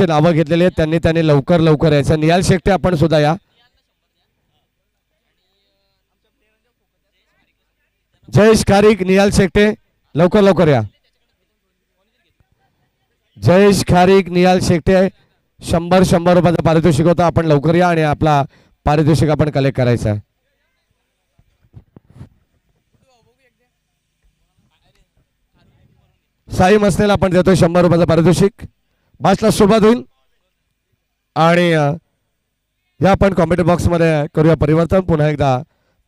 खेळाडूंची नावं घेतलेली आहेत, त्यांनी लवकर लवकर यायचं. निहाल शेट्टे आपण सुद्धा या. जयेश खारीक, निहाल शेट्टे लवकर लवकर या. जयेश खारीक, निहाल शेट्टे 100 रुपयाचं पारितोषिक होतं. आपण लवकर या आणि आपला पारितोषिक आपण कलेक्ट करायचं आहे. साई मसनेला आपण देतो 100 रुपयाचं पारितोषिक. मॅचला सुरुवात होईल आणि या आपण कॉमेंट बॉक्स मध्ये करूया परिवर्तन. पुन्हा एकदा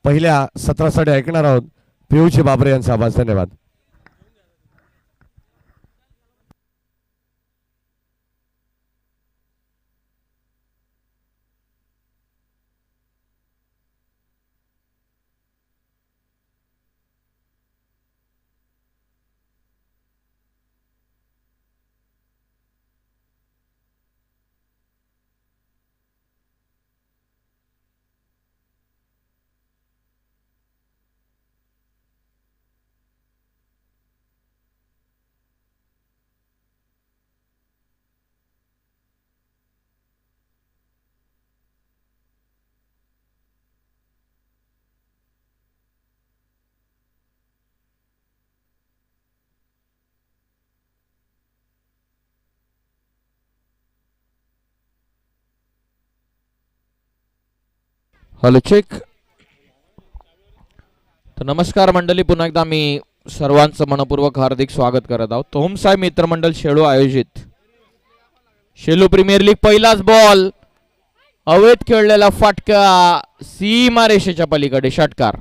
पहिल्या सत्रासाठी ऐकणार आहोत पियुष बाबरे यांचा आवाज. धन्यवाद. Hello check. तर नमस्कार मंडळी, पुन्हा एकदा मी सर्वांचं मनपूर्वक हार्दिक स्वागत करत आहोत. तोमसाई मित्रमंडळ शेळू आयोजित शेलू प्रीमियर लीग पहिलाच बॉल अवैध खेळलेला फटका सीमारेषेच्या पलीकडे षटकार.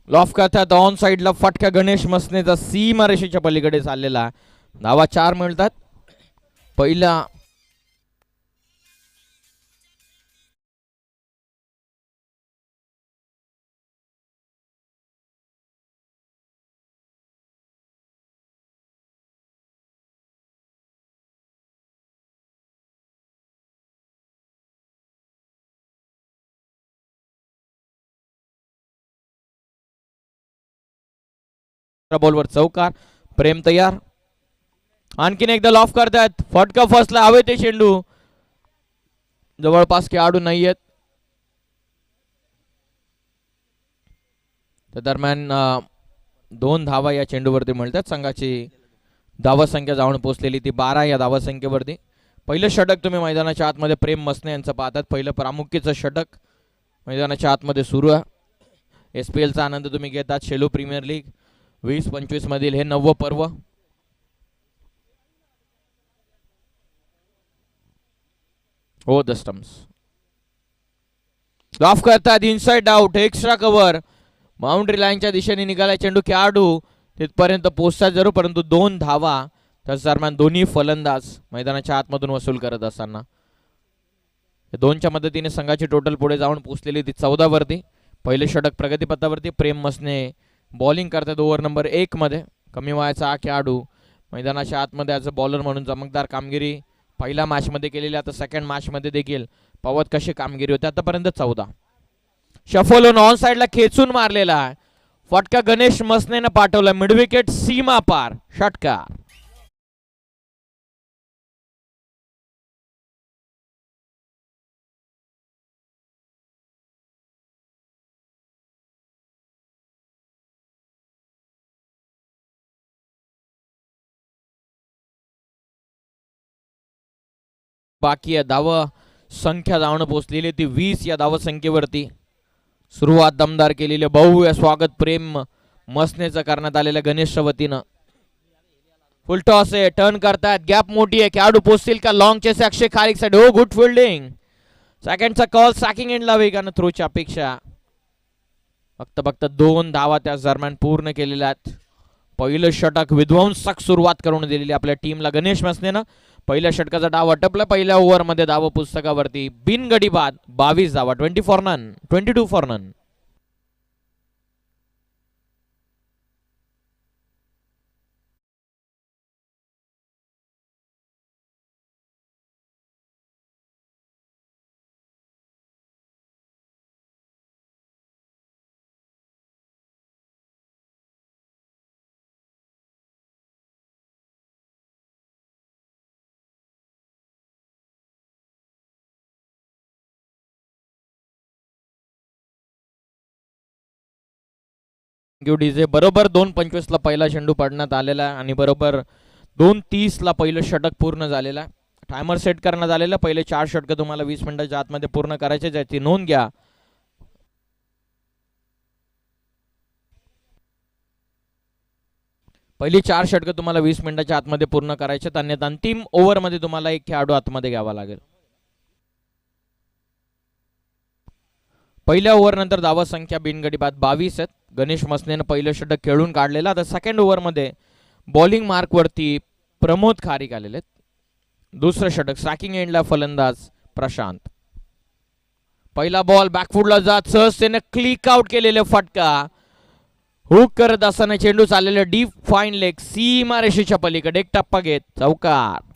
लॉफ करतात ऑन साइडला फटका गणेश मसनेचा सीमारेषेच्या पलीकडे चाललेला. धावा 4 मिळतात. पहिला बॉलवर चौकार. प्रेम तयार. आणखीन एकदा लॉफ करतात. फटका फसला. हवे ते चेंडू जवळपास खेळाडू नाही आहेत. त्या दरम्यान 2 धावा या चेंडूवरती मिळतात. संघाची धावा संख्या जाऊन पोहोचलेली ती 12 या धावा संख्येवरती. पहिलं षटक तुम्ही मैदानाच्या आतमध्ये प्रेम मसने यांचं पाहतात. पहिलं प्रामुख्याचं षटक मैदानाच्या आतमध्ये सुरू आहे. SPL चा आनंद तुम्ही घेतात. शेलू प्रीमियर लीग 20-25 मधील हे 9वं पर्व. हो द स्टम्प्स लॉफ करतात. Inside out. Extra cover. Boundary लाईनच्या दिशेने निघाला चेंडू. खेळाडू तिथपर्यंत पोहोचतात जरूर, परंतु 2 धावा त्याच दरम्यान दोन्ही फलंदाज मैदानाच्या आतमधून वसूल करत असताना 2च्या मदतीने संघाची टोटल पुढे जाऊन पोहोचलेली ती 14 वरती. पहिले षटक प्रगतीपथावरती. प्रेम मसने बॉलिंग करतात ओव्हर नंबर 1 मध्ये. कमी वयाचा हा खेळाडू मैदानाच्या आतमध्ये ॲज अ बॉलर म्हणून चमकदार कामगिरी पहिल्या मॅचमध्ये केलेली. आता सेकंड मॅचमध्ये देखील पवत कशी कामगिरी होती. आतापर्यंत 14. शफल ऑन साइडला खेचून मारलेला फटका गणेश मसनेनं पाठवला. मिड विकेट सीमा पार. षटकार. बाकी या धावा संख्या जाऊन पोहोचलेली ती 20 या धावा संख्येवरती. सुरुवात दमदार केलेली. भव्य स्वागत प्रेम मसनेचं करण्यात आलेल्या गणेशच्या वतीनं. फुल टॉस आहे. टर्न करतात. गॅप मोठी आहे. खेळाडू पोहोचतील का. लॉंग चेस अक्षय खारीक साठी. हो गुड फिल्डिंग. सेकंडचा कॉल. सॅकिंग एंडला वेगानं थ्रोची अपेक्षा. फक्त 2 धावा त्या दरम्यान पूर्ण केलेल्या आहेत. पहिलं षटक विध्वंसक सुरुवात करून दिलेली आपल्या टीमला गणेश मसनेनं. पहिल्या षटकाचा डाव आटपला. पहिल्या ओव्हरमध्ये धाव पुस्तकावरती बिनगडी बाद 22 धावा. 20 for none, 22 for none. DJ बरोबर 2:25 ला पहिला चेंडू पडण्यात आलेला आहे आणि बरोबर 2:30 ला पहिलं षटक पूर्ण झालेलं आहे. टायमर सेट करण्यात आलेला. पहिले 4 षटक तुम्हाला 20 मिनिटाच्या आतमध्ये पूर्ण करायचे, ज्याची नोंद घ्या. पहिली 4 षटक तुम्हाला 20 मिनिटाच्या आतमध्ये पूर्ण करायचे, अन्यथा अंतिम ओव्हरमध्ये तुम्हाला एक खेळाडू आतमध्ये घ्यावा लागेल. पहिल्या ओव्हर नंतर धावा संख्या बिनगडी बाद 22 आहेत. गणेश मसनेनं पहिलं षटक खेळून काढलेलं. आता सेकंड ओव्हरमध्ये बॉलिंग मार्क वरती प्रमोद खारीक आलेले आहेत. दुसरं षटक स्ट्रायकिंग एंडला फलंदाज प्रशांत. पहिला बॉल बॅकफुटला जात सहजतेने क्लिक आउट केलेले फटका. हुक करत असताना चेंडू चाललेला डीप फाईन लेग सीमारेषेच्या पलीकडे एक टप्पा घेत चौकार.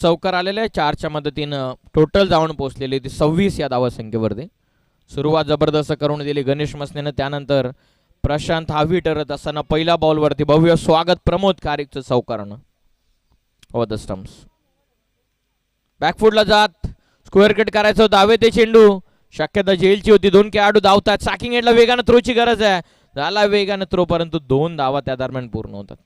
चौकार आलेला आहे. 4च्या मदतीनं टोटल धावून पोहोचलेली ती 26 या धावा संख्येवरती. सुरुवात जबरदस्त करून दिली गणेश मसनेनं. त्यानंतर प्रशांत हावी ठरत असताना पहिल्या बॉलवरती भव्य स्वागत प्रमोद खारीकचं चौकारानं ओव्हर द स्टंप्स. बॅकफुटला जात स्क्वेअर कट करायचं होतं. हवे ते चेंडू शक्यता जेलची होती. 2 खेळाडू धावतात. सॅकिंग एंडला वेगानं थ्रोची गरज आहे. झाला वेगानं थ्रो, परंतु 2 धावा त्या दरम्यान पूर्ण होतात.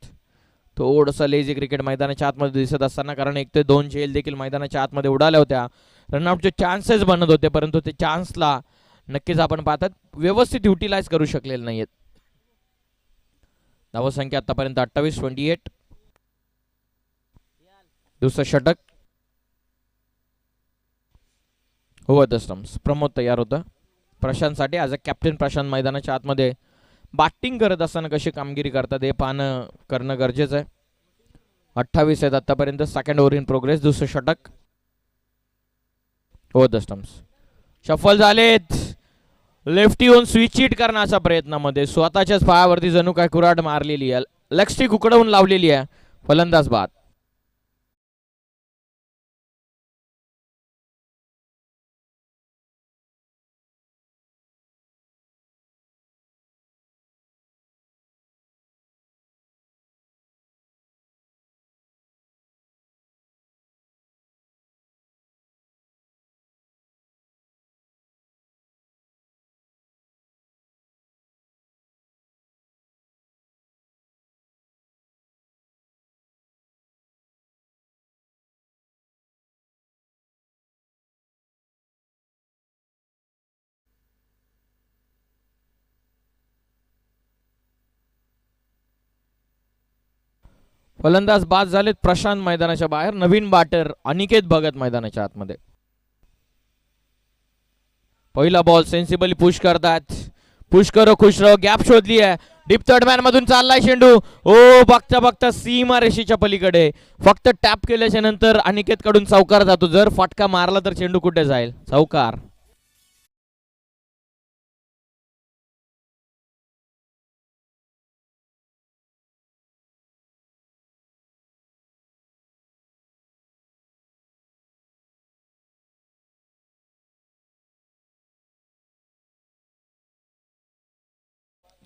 थोडंसं लेझी क्रिकेट मैदानाच्या आतमध्ये दिसत असताना, कारण 1 ते 2 झेल देखील मैदानाच्या आतमध्ये उडाल्या होत्या. रनआउटचे चान्सेस बनत होते, परंतु ते चान्सला नक्कीच आपण पाहतात व्यवस्थित युटिलाइज करू शकलेले नाहीयेत. धावसंख्या आतापर्यंत 28-28. दुसरं षटक ओव्हर द स्टंप्स. प्रमोद तयार होता प्रशांतसाठी. ॲज अ कॅप्टन प्रशांत मैदानाच्या आतमध्ये बॅटिंग करत असताना कशी कामगिरी करतात हे पाहणं करणं गरजेचं आहे. 28 आहेत आतापर्यंत. Second over in progress. दुसरं षटक ओव्हर द स्टंप्स. शफल झालेत. लेफ्टी होऊन स्विच हिट करण्याचा प्रयत्नामध्ये स्वतःच्याच पायावरती जणू काय कुऱ्हाड मारलेली आहे. लेग स्टिक उकडवून लावलेली आहे. फलंदाज बाद. फलंदाज बाद झालेत. प्रशांत मैदानाच्या बाहेर. नवीन बॅटर अनिकेत भगत मैदानाच्या आतमध्ये. पहिला बॉल सेन्सिबली पुश करतात. पुश करो खुश रहो. गॅप शोधली आहे. डीप थर्ड मॅन मधून चाललाय चेंडू. ओ बघता बघता सीमा रेषेच्या पलीकडे. फक्त टॅप केल्याच्या नंतर अनिकेत कडून चौकार जातो. जर फटका मारला तर चेंडू कुठे जाईल? चौकार.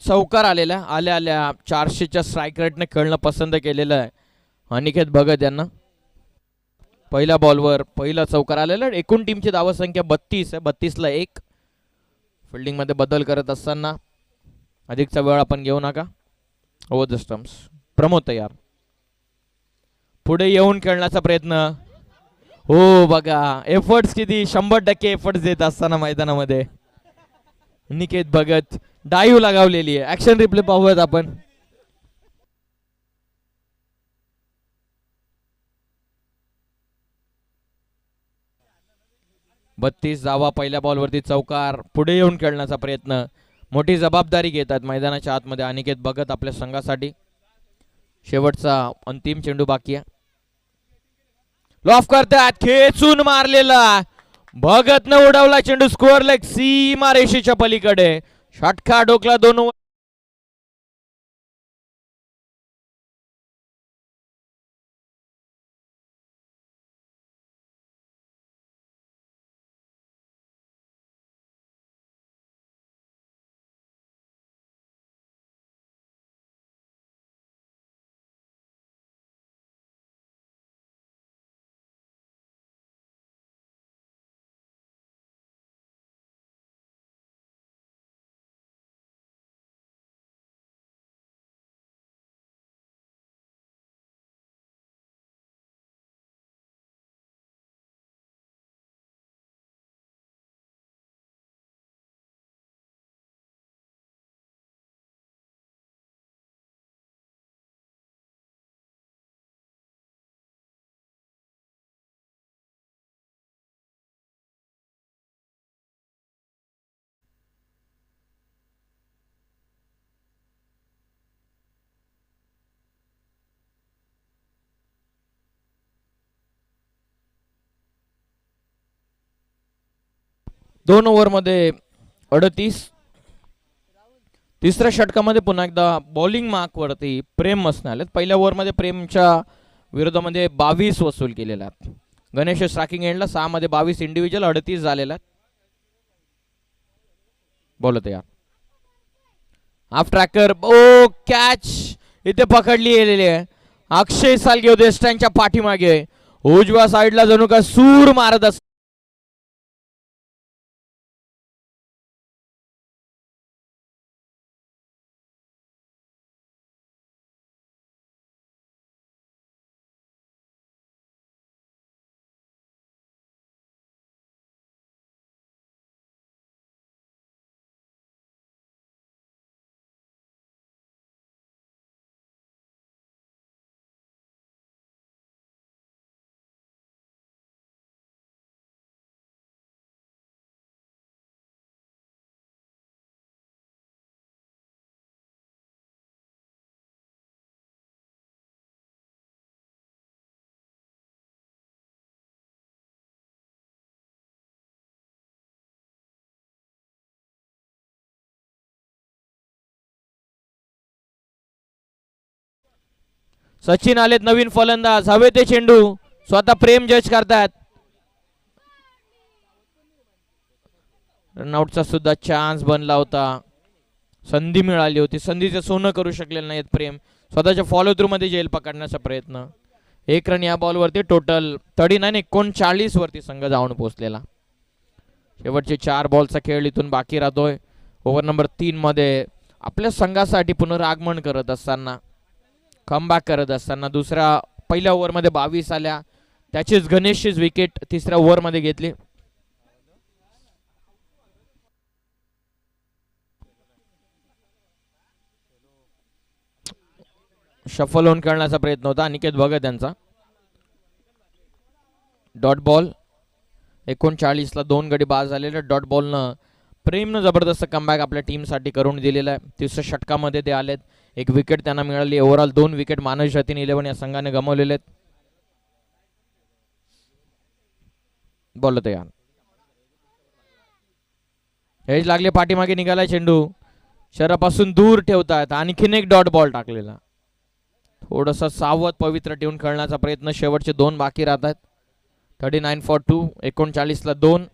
चौकार आलेला. आल्या आल्या 400च्या स्ट्राईक रेटने खेळणं पसंत केलेलं आहे अनिकेत भगत यांना. पहिल्या बॉलवर पहिला चौकार आलेला. एकूण टीमची धावसंख्या 32 आहे. 32 ला 1. फिल्डिंग मध्ये बदल करत असताना अधिकचा वेळ आपण घेऊ नका. Over the stumps. प्रमोद तयार. पुढे येऊन खेळण्याचा प्रयत्न. हो बघा एफर्ट्स किती 100% एफर्ट्स देत असताना मैदानामध्ये अनिकेत भगत डाईव्ह लगावलेली आहे. ऍक्शन रिप्ले पाहूयात आपण. 32 धावा पहिल्या बॉलवरती चौकार. पुढे येऊन खेळण्याचा प्रयत्न, मोठी जबाबदारी घेतात मैदानाच्या आतमध्ये अनिकेत भगत आपल्या संघासाठी. शेवटचा अंतिम चेंडू बाकी आहे. लॉफ करतात, खेचून मारलेला, भगतनं उडवला चेंडू. स्कोअर लेग सीमा रेषेच्या पलीकडे. षटका डोकला 2 ओव्हरमध्ये 38. तिसऱ्या षटकामध्ये पुन्हा एकदा बॉलिंग मार्क वरती प्रेम मसने आलेत. पहिल्या ओव्हरमध्ये प्रेमच्या विरोधामध्ये 22 वसूल केलेला. गणेश स्ट्रायकिंग एंडला 6 मध्ये 22 इंडिव्हिज्युअल 38 झालेला. बोलत यार हाफ ट्रॅकर. ओ कॅच इथे पकडली गेलेली आहे. अक्षय सालगे देशटांच्या पाठीमागे उजव्या साईडला जणू का सूर मारत असत. सचिन आलेत नवीन फलंदाज. हवे ते चेंडू स्वतः प्रेम जज करतात. रनआउटचा सुद्धा चान्स बनला होता. संधी मिळाली होती, संधीचं सोनं करू शकलेलं नाहीत प्रेम. स्वतःच्या फॉलो थ्रू मध्ये जेल पकडण्याचा प्रयत्न. 1 रन या बॉलवरती. टोटल 39 वरती संघ जाऊन पोहोचलेला. शेवटचे 4 बॉलचा खेळ इथून बाकी राहतोय. ओव्हर नंबर 3 मध्ये आपल्या संघासाठी पुनरागमन करत असताना, कमबॅक करत असताना दुसऱ्या पहिल्या ओव्हरमध्ये 22 आल्या. त्याचीच गणेशचीच विकेट तिसऱ्या ओव्हरमध्ये घेतली. शफल होऊन खेळण्याचा प्रयत्न होता अनिकेत भगत यांचा. Dot ball. 39 ला 2 गडी बाद झालेले. डॉट बॉलनं प्रेमनं जबरदस्त कमबॅक आपल्या टीमसाठी करून दिलेला आहे. तिसऱ्या षटकामध्ये ते आलेत. 1 विकेट त्यांना मिळाली. ओव्हरऑल 2 विकेट मानव जतीन 11 या संघाने गमावलेले आहेत. बोललो तयार. हेज लागले, पाठीमागे निघाला चेंडू. शरीरापासून दूर ठेवतात. आणखीन एक डॉट बॉल टाकलेला. थोडंसं सावध पवित्र ठेवून खेळण्याचा प्रयत्न. शेवटचे 2 बाकी राहतात. 39 for 2. 39 ला 2.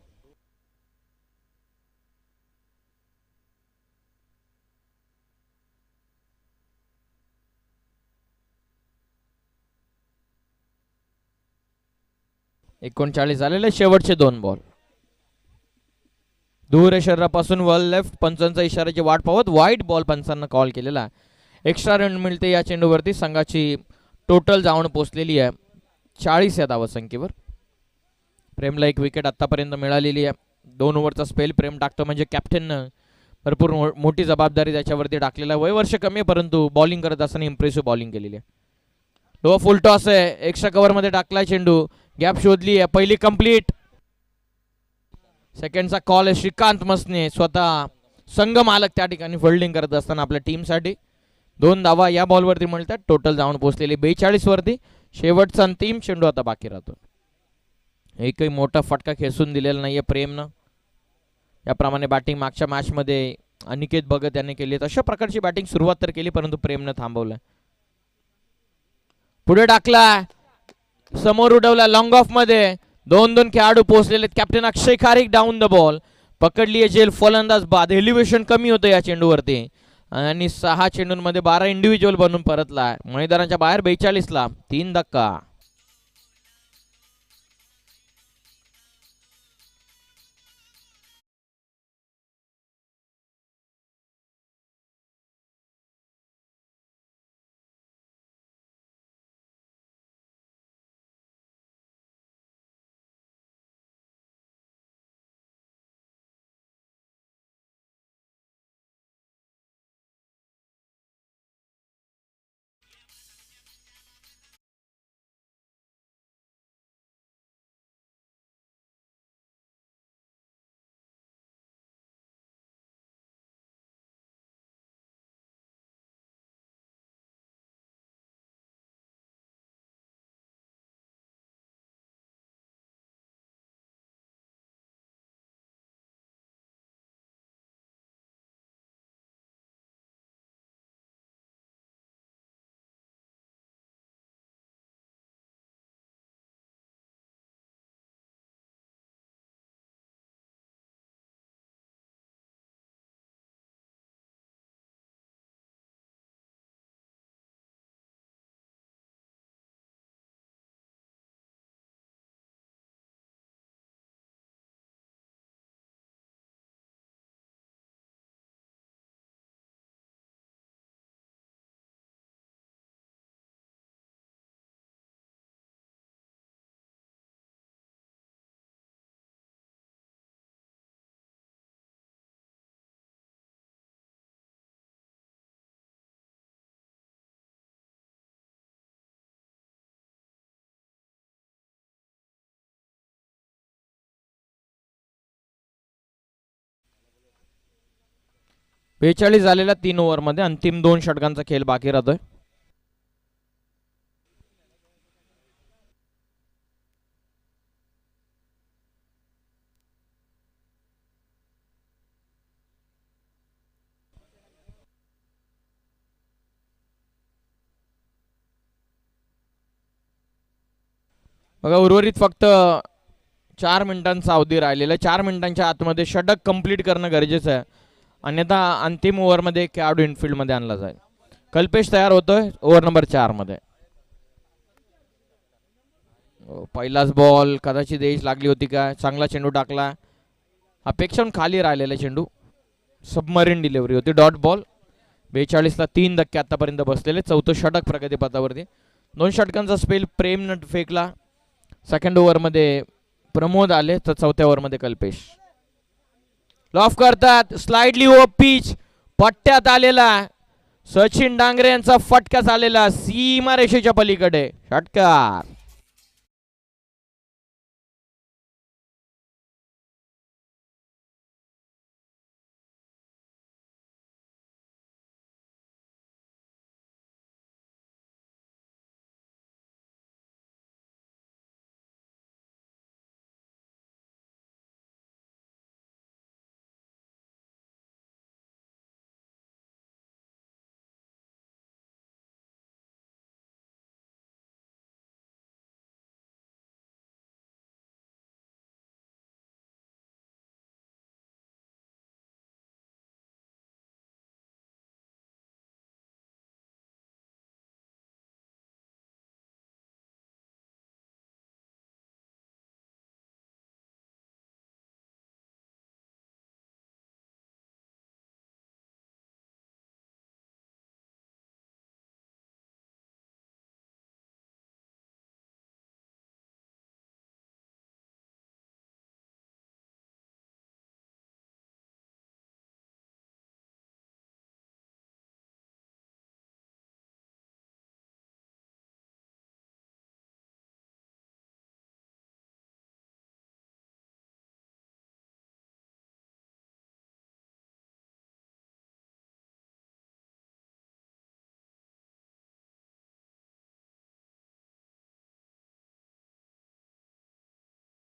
झालेले शेवटचे 2 बॉल. दूर शरीरापासून वर लेफ्ट. पंचांचा इशाऱ्याची वाट पाहत वाईट बॉल पंचांना कॉल केलेला. एक्स्ट्रा रन मिळते या चेंडूवरती. संघाची टोटल जाऊन पोहोचलेली आहे 40 या धावसंख्येवर. प्रेमला 1 विकेट आतापर्यंत मिळालेली आहे. 2 ओव्हरचा स्पेल प्रेम टाकतो म्हणजे कॅप्टननं भरपूर मोठी जबाबदारी त्याच्यावरती टाकलेला आहे. वय वर्ष कमी आहे परंतु बॉलिंग करत असताना इम्प्रेसिव्ह बॉलिंग केलेली आहे. लो फुल टॉस आहे. एक्स्ट्रा कव्हर मध्ये टाकलाय चेंडू. गॅप शोधली आहे. पहिली कंप्लीट. सेकंडचा कॉल आहे श्रीकांत मसने, स्वतः संघ मालक त्या ठिकाणी फिल्डिंग करत असताना आपल्या टीमसाठी 2 धावा या बॉलवरती मिळतात. टोटल जाऊन पोहोचलेले 42 वरती. शेवटचा अंतिम चेंडू आता बाकी राहतो. एकही मोठा फटका खेचून दिलेला नाहीये प्रेमनं. याप्रमाणे बॅटिंग मागच्या मॅचमध्ये अनिकेत भगत यांनी केली. अशा प्रकारची बॅटिंग सुरुवात तर केली परंतु प्रेमनं थांबवलं. पुढे टाकला, समोर उडवला लॉंग ऑफ मध्ये. 2 खेळाडू पोहोचलेले. Captain Akshay Kharik down the ball. पकडली जेल फलंदाज बाद. एलिव्हेशन कमी होतं या चेंडूवरती आणि 6 चेंडूंमध्ये 12 इंडिव्हिज्युअल बनून परतला. मैदानाच्या बाहेर 42 ला 3 धक्का. बेचाळीस झालेल्या 3 ओव्हरमध्ये अंतिम 2 षटकांचा खेळ बाकी राहतोय. बघा उर्वरित फक्त 4 मिनिटांचा अवधी राहिलेला. 4 मिनिटांच्या आतमध्ये षटक कंप्लीट करणं गरजेचं आहे, अन्यथा अंतिम ओव्हरमध्ये खेळाडू इनफिल्डमध्ये आणला जाईल. कल्पेश तयार होतोय ओव्हर नंबर 4 मध्ये. पहिलाच बॉल कदाचित एज लागली होती का. चांगला चेंडू टाकला. अपेक्षाहून खाली राहिलेला चेंडू. सबमरीन डिलिव्हरी होती. Dot ball. 42 ला 3 धक्के आतापर्यंत बसलेले. 4थं षटक प्रगतीपथावरती. 2 षटकांचा स्पेल प्रेमनं फेकला. सेकंड ओव्हरमध्ये प्रमोद आले तर 4थ्या ओव्हरमध्ये कल्पेश. लॉफ करतात. Slightly over pitch. पट्ट्यात आलेला सचिन डांगरे यांचा फटका झालेला सीमारेषेच्या पलीकडे. षटकार.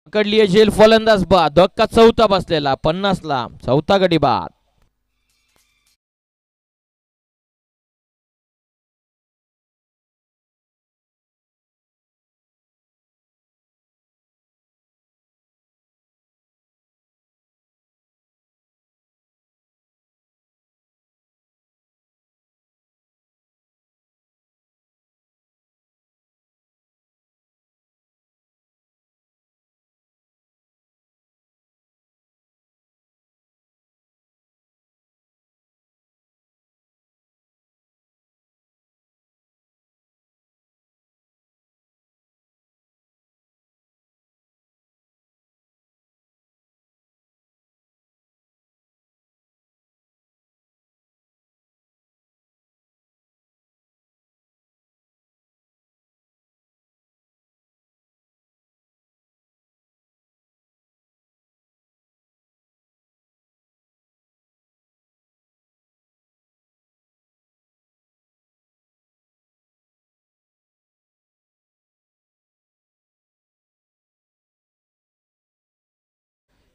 पकडली झेल फलंदाज बाद. धक्का चौथा बसलेला 50 ला. चौथा गडी बाद.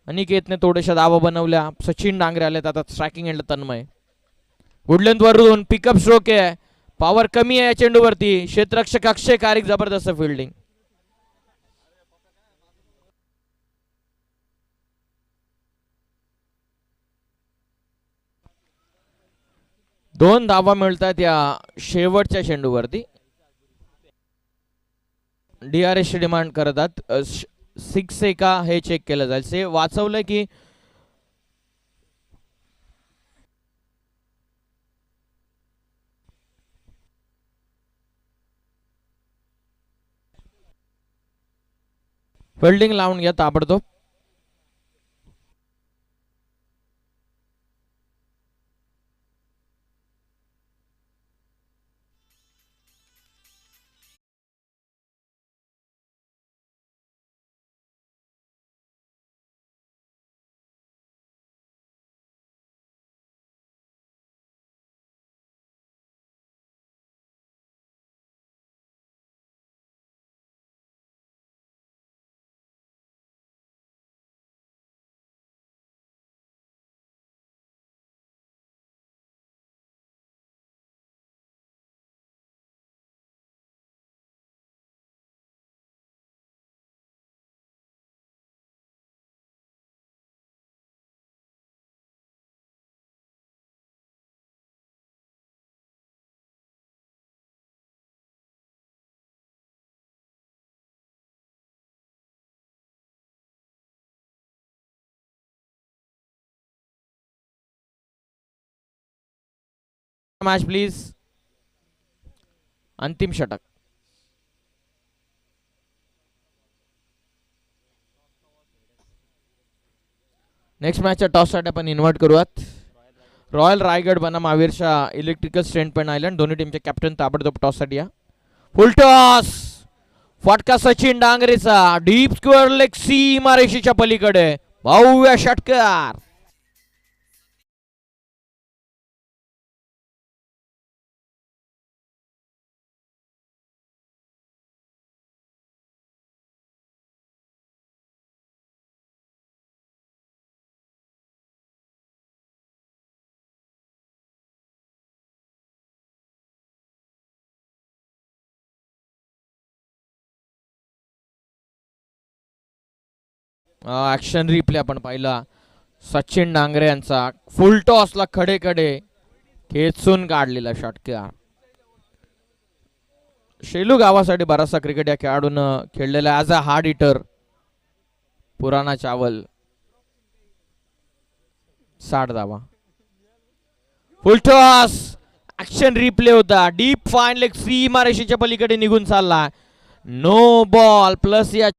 अनिकेतने थोड्याशा धावा बनवल्या. सचिन डांगरे आलेत आता स्ट्रायकिंग एंड तन्मय. वुडलंड वरून पिकअप स्ट्रोक आहे. पॉवर कमी आहे या चेंडूवरती. क्षेत्ररक्षक अक्षय कारिक जबरदस्त फिल्डिंग. दोन धावा मिळतात या शेवटच्या चेंडूवरती. DRS डिमांड करतात. 6 आहे का हे चेक केलं जाईल. से वाचवलंय की फिल्डिंग लावून घ्या ताबडतोब. Match please. अंतिम षटक. नेक्स्ट मॅचच्या टॉससाठी आपण इन्व्हाइट करूयात रॉयल रायगड बनाम आविरशा इलेक्ट्रिकल स्ट्रेंट पेन आयलंड. दोन्ही टीमचे कॅप्टन ताबडतोब टॉससाठी या. फुल टॉस. फटका सचिन डांगरेचा. डीप स्क्वेअर लेग सीमारेषेच्या पलीकडे भव्य षटकार. ऍक्शन रिप्ले आपण पाहिला. सचिन डांगरे यांचा फुल टॉसला खडे खडे खेचून काढलेला षटकार. शेलू गावासाठी बराचसा क्रिकेट या खेळाडून खेळलेला ॲज अ हार्ड हिटर. पुराणा चावल 60 धावा. फुल टॉस. ऍक्शन रिप्ले होता. डीप फाईन लेग सीमारेषेच्या पलीकडे निघून चालला. नो बॉल प्लस या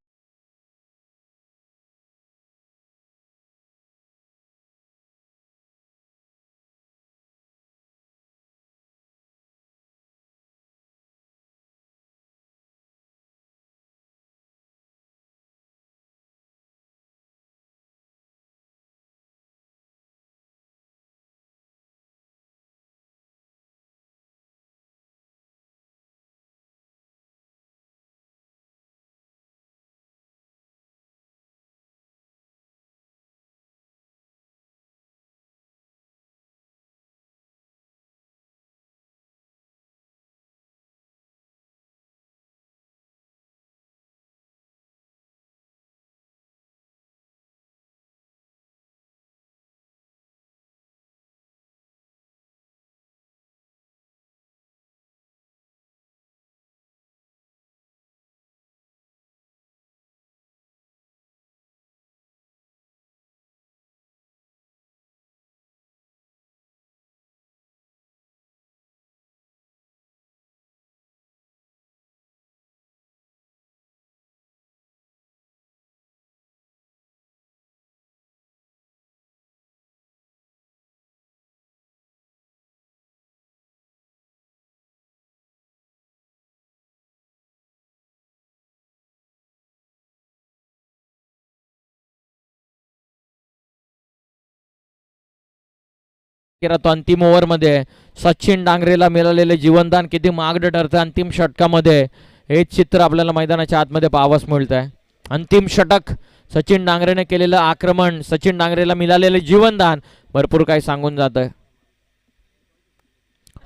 तो अंतिम ओव्हर मध्ये सचिन डांगरेला मिळालेले जीवनदान किती महागडं ठरतं अंतिम षटकामध्ये हे चित्र आपल्याला मैदानाच्या आतमध्ये पाहावयास मिळत आहे. अंतिम षटक सचिन डांगरेने केलेलं आक्रमण सचिन डांगरेला मिळालेले जीवनदान भरपूर काही सांगून जात आहे.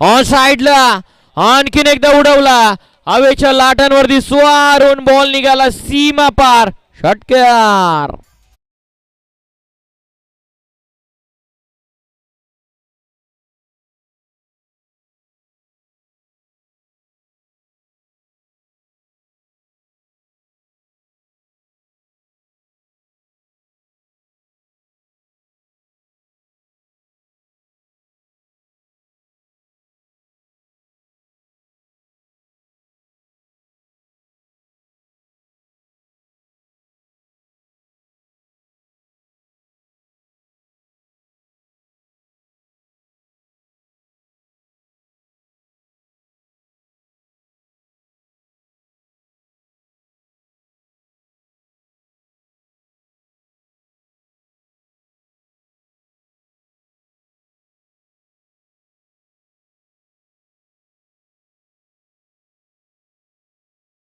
ऑन साइडला आणखीन एकदा उडवला हवेच्या लाटांवरती स्वारून बॉल निघाला सीमा पार षटकार.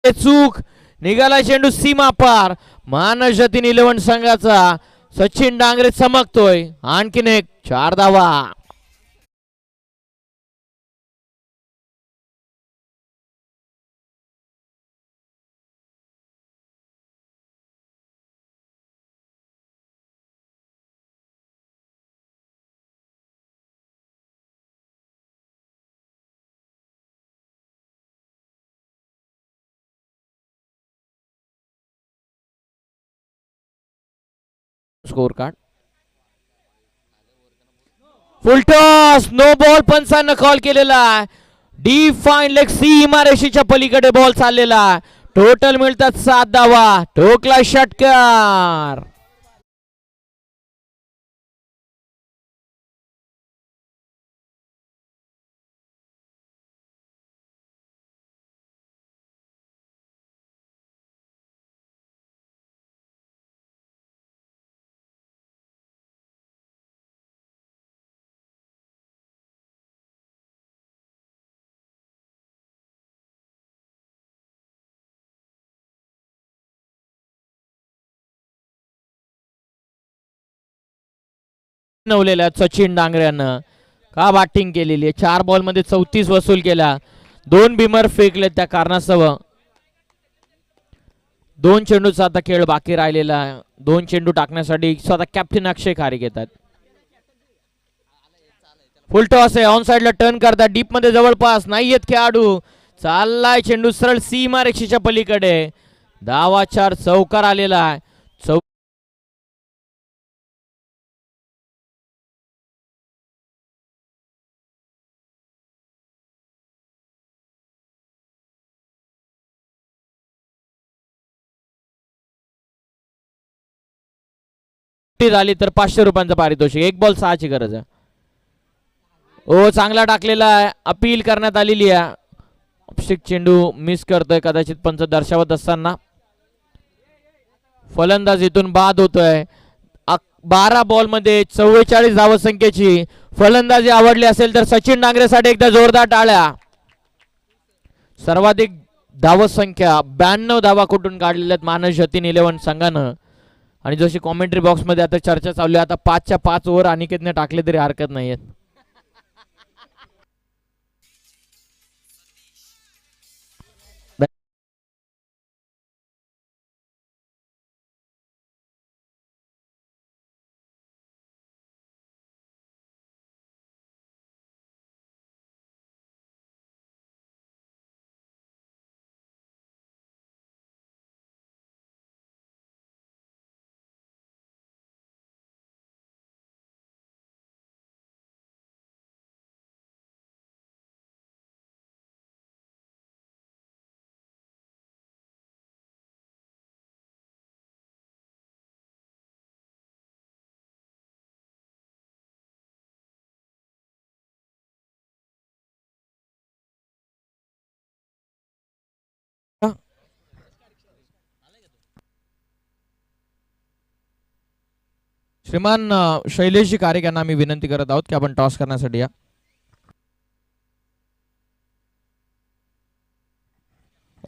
चूक निघाला चेंडू सीमा पार महानजतीन 11 संघाचा सचिन डांगरे चमकतोय आणखीन एक 4 धावा. Score card full toss no ball पंचांना कॉल केलेला डी फाईन लेग सीमारेषेच्या पलीकडे बॉल चाललेला टोटल मिळतात 7 धावा ठोकला षटकार. नवलेल्या सचिन डांगऱ्यानं का बॅटिंग केलेली आहे 4 बॉल मध्ये 34 वसूल केला 2 बिमर फेकले त्या कारणास्तव 2 चेंडूचा आता खेळ बाकी राहिलेला 2 चेंडू टाकण्यासाठी स्वतः कॅप्टन अक्षय खारे घेतात. फुल टॉस आहे ऑन साइडला टर्न करता डीप मध्ये जवळपास नाहीयेत खेळाडू चाललाय चेंडू सरळ सीमारेषेच्या पलीकडे धावा 4 चौकार आलेला आहे. झाली तर 500 रुपयांचं पारितोषिक 1 बॉल 6 ची गरज आहे. ओ चांगला टाकलेला आहे अपील करण्यात आलेली आहे अभिषेक चेंडू मिस करतोय कदाचित पंच दर्शवत असताना फलंदाज इथून बाद होतोय. 12 बॉल मध्ये 44 धावसंख्येची फलंदाजी आवडली असेल तर सचिन डांगरेसाठी एकदा जोरदार टाळ्या. सर्वाधिक धावसंख्या 92 धावा कुठून काढलेल्या आहेत मानस जतीन 11 संघानं आणि जशी कॉमेंट्री बॉक्स मध्ये आता चर्चा चालू आहे आता 5च्या 5 ओव्हर अनिकेतने टाकले तरी हरकत नाहीये. श्रीमान शैलेशजी कारेक यांना आम्ही विनंती करत आहोत की आपण टॉस करण्यासाठी या.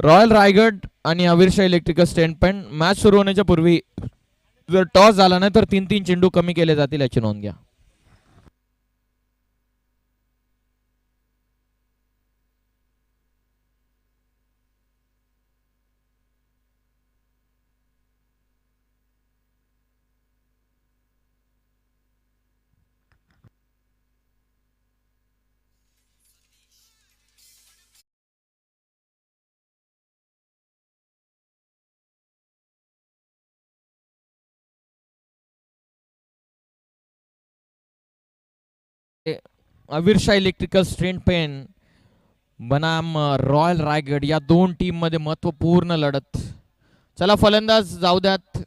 रॉयल रायगड आणि अवीरशाह इलेक्ट्रिकल स्टँड पॉइंट मॅच सुरू होण्याच्या पूर्वी जर टॉस झाला नाही तर 3-3 चेंडू कमी केले जातील याची नोंद घ्या. अवीरशाह इलेक्ट्रिकल स्ट्रेंट पेन बनाम रॉयल रायगड या दोन टीम मध्ये महत्वपूर्ण लढत. चला फलंदाज जाऊ द्यात.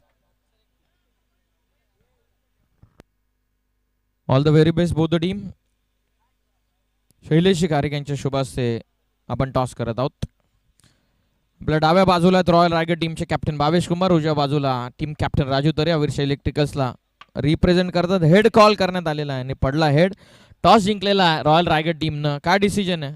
All the very best both the team. Shailesh Karek यांच्या शुभ हस्ते आपण टॉस करत आहोत. आपल्या डाव्या बाजूला आहेत रॉयल रायगड टीमचे कॅप्टन भावेश कुमार, उजव्या बाजूला टीम कॅप्टन राजू तरे अवीरशाह इलेक्ट्रिकल्सला रिप्रेझेंट करतात. हेड कॉल करण्यात आलेला आहे आणि पडला हेड. टॉस जिंकलेला आहे रॉयल रायगड टीमनं. काय डिसिजन आहे?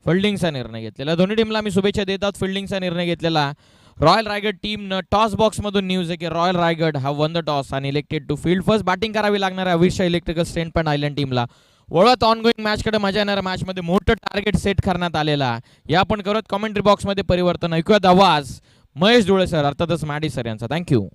फिल्डिंगचा निर्णय घेतलेला. दोन्ही टीमला आम्ही शुभेच्छा देतात. फिल्डिंगचा निर्णय घेतलेला रॉयल रायगड टीमनं. टॉस बॉक्स मधून न्यूज आहे की Royal Raigad have won the toss आणि elected to field first. Batting करावी लागणार आहे Avirshah electrical stand point island टीमला. वळत ऑनगोईंग मॅच कडे मजा येणाऱ्या मॅच मध्ये मोठं टार्गेट सेट करण्यात आलेला. या आपण करत कॉमेंट्री बॉक्स मध्ये परिवर्तन. ऐकूयात आवाज महेश धुळे सर अर्थातच मॅडी सर यांचा. थँक्यू.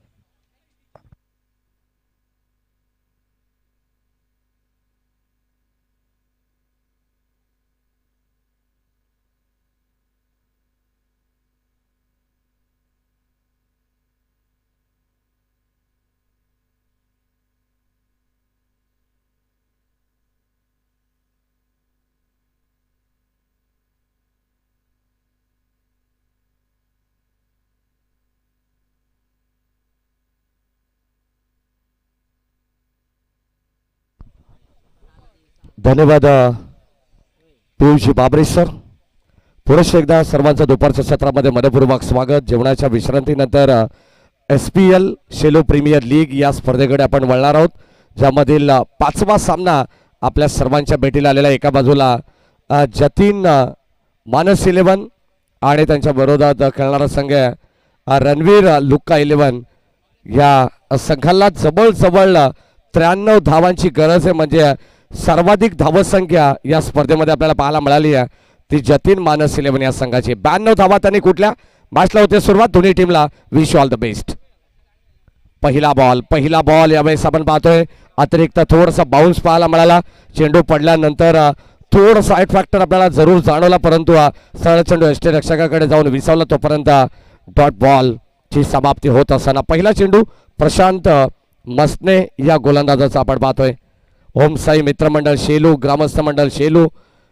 धन्यवाद पियुष बाबरे सर. पुरुष एकदा सर्वांचं दुपारच्या सत्रामध्ये मनपूर्वक स्वागत. जेवणाच्या विश्रांतीनंतर SPL शेलो प्रीमियर लीग या स्पर्धेकडे आपण वळणार आहोत, ज्यामधील 5वा सामना आपल्या सर्वांच्या भेटीला आलेला. एका बाजूला जतीन मानस 11 आणि त्यांच्या विरोधात खेळणारा संघ रणवीर लुक्का 11. या संघाला जवळजवळ 93 धावांची गरज आहे. म्हणजे सर्वाधिक धावसंख्या या स्पर्धेमध्ये आपल्याला पाहायला मिळाली आहे ती जतीन मानस 11 या संघाची. 92 धावा त्यांनी कुठल्या मॅचला होते सुरुवात. दोन्ही टीमला विश ऑल द बेस्ट. पहिला बॉल यावेळेस आपण पाहतोय अतिरिक्त थोडासा बाउन्स पाहायला मिळाला. चेंडू पडल्यानंतर थोडासा साईड फॅक्टर आपल्याला जरूर जाणवला, परंतु सरळ चेंडू यष्टिरक्षकाकडे जाऊन विसावला. तोपर्यंत डॉट बॉल ची समाप्ती होत असताना पहिला चेंडू प्रशांत मसने या गोलंदाजाचा आपण पाहतोय. ओम साई मित्रमंडळ शेलू, ग्रामस्थ मंडळ शेलू,